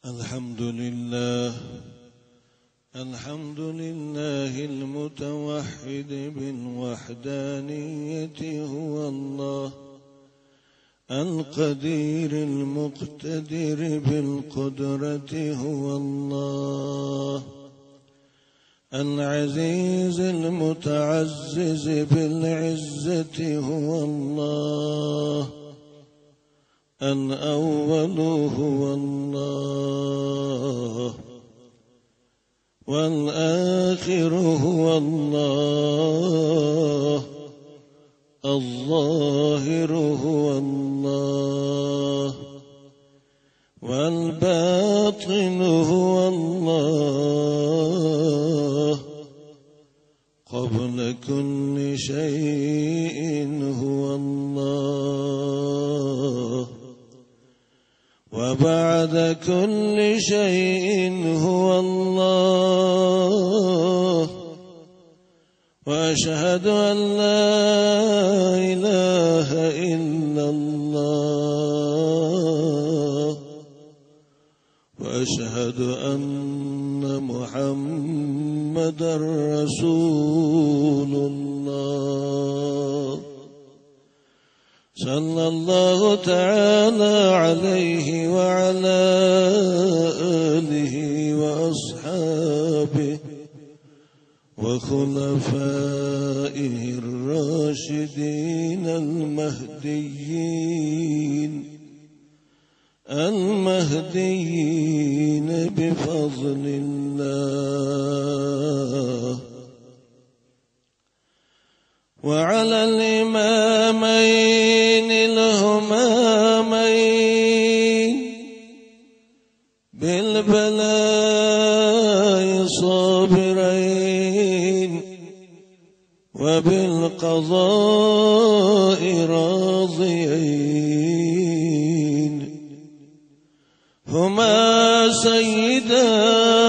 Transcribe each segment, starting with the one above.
الحمد لله المتوحد بالوحدانية هو الله، القدير المقتدر بالقدرة هو الله، العزيز المتعزز بالعزة هو الله، الأول هو الله، والآخر هو الله، الظاهر هو الله، والباطن هو الله، قبل كل شيء هو الله، وبعد كل شيء هو الله، وأشهد أن لا إله إلا الله، وأشهد أن محمدا رسول الله، صلى الله تعالى عليه وعلى آله وأصحابه وخلفائه الراشدين المهديين بفضل الله، وعلى الإمامين الهمامين بالبلاء صابرين وبالقضاء راضيين، هما سيدا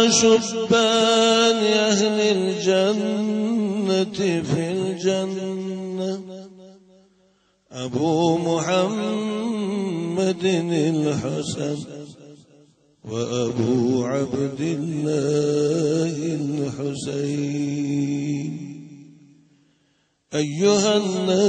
شبان أهل الجنة في الجنة، أبو محمد الحسن وأبو عبد الله الحسين. أيها الناس،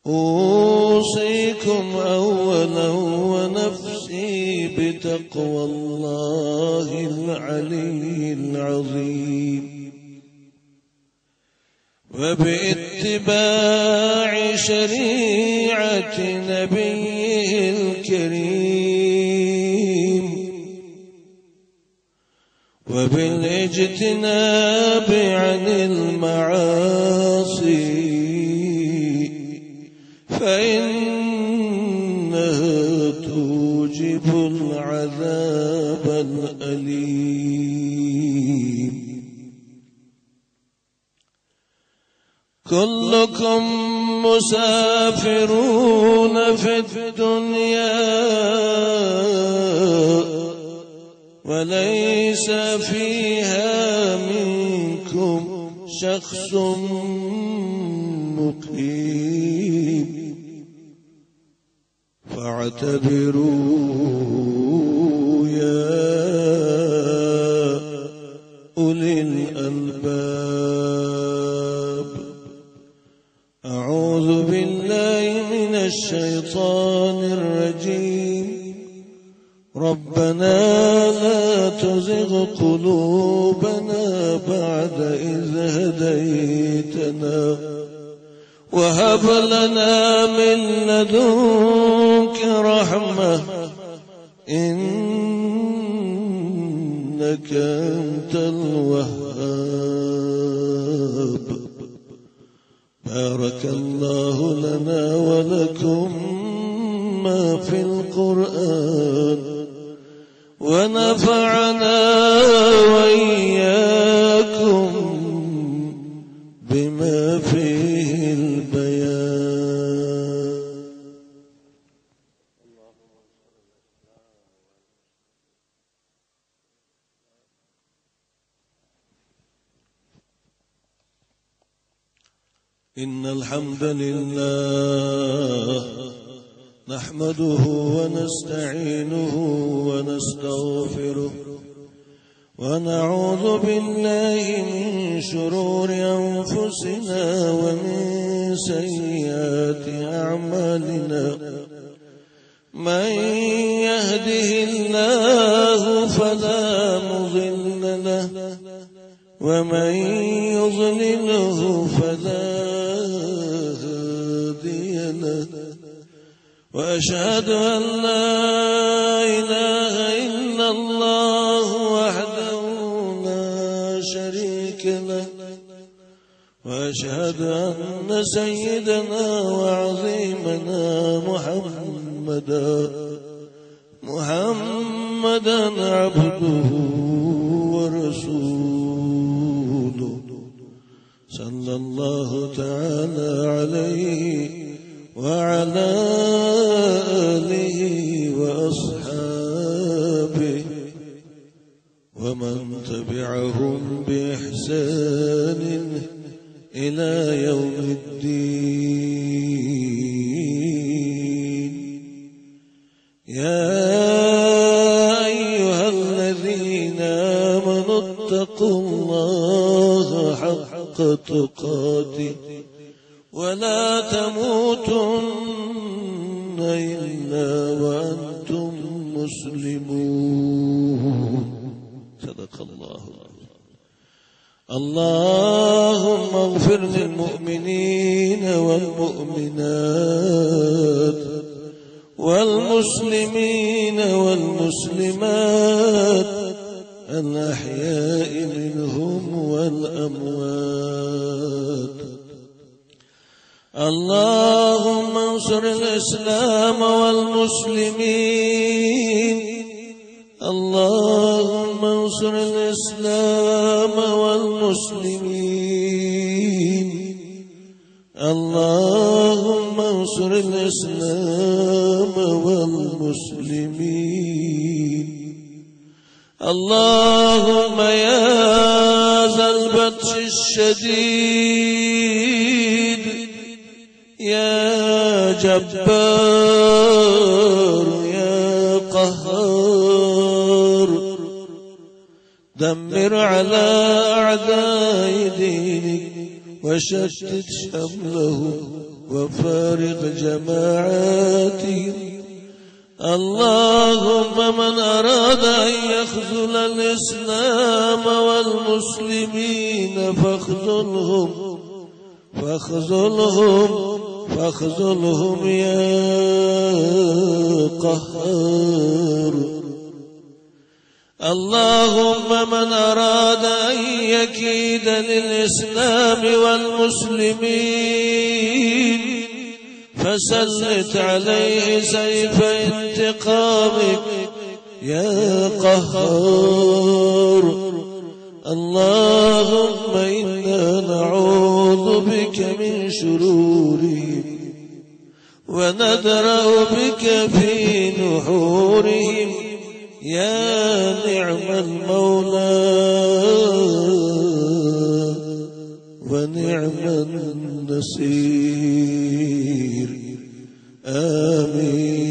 أوصيكم أولا ونفسي بتقوى الله العلي العظيم، وباتباع شريعة نبيه الكريم، وبالاجتناب عن المعاصي، فإنها توجب العذاب الأليم. كلكم مسافرون في الدنيا، وليس فيها منكم شخص مقيم، فاعتبروا يا أولي الألباب. أعوذ بالله من الشيطان الرجيم. ربنا لا تزغ قلوبنا بعد إذ هديتنا، وهب لنا من لدنك رحمة إنك أنت الوهاب. بارك الله لنا ولكم ما في القرآن، ونفعنا وإياكم بما فيه البيان. إن الحمد لله نحمده ونستعينه ونستغفره ونعوذ بالله من شرور أنفسنا ومن سيئات أعمالنا من يهده الله فلا مضل له ومن يضلله فلا هادي له وأشهد أن لا إله إلا الله وحده لا شريك له وأشهد أن سيدنا وعظيمنا محمدا عبده ورسوله صلى الله تعالى عليه وعلى آله وأصحابه ومن تبعهم بإحسان إلى يوم الدين. يا أيها الذين آمنوا اتقوا الله حق تقاته ولا تموتن إلا وأنتم مسلمون. صدق الله. اللهم اغفر للمؤمنين والمؤمنات والمسلمين والمسلمات الأحياء منهم والأموات. اللهم انصر الإسلام والمسلمين. اللهم انصر الإسلام والمسلمين. اللهم انصر الإسلام والمسلمين. اللهم يا ذا البطش الشديد يا جبار يا قهار دمر على أعداء دينك وشتت شملهم وفارق جماعاتهم. اللهم من أراد أن يخذل الإسلام والمسلمين فاخذلهم يا قهار. اللهم من أراد أن يكيد للإسلام والمسلمين فسلط عليه سيف انتقامك يا قهار. اللهم إنا نعوذ بك من شرورهم وندرأ بك في نحورهم يا نعم المولى ونعم النصير. آمين.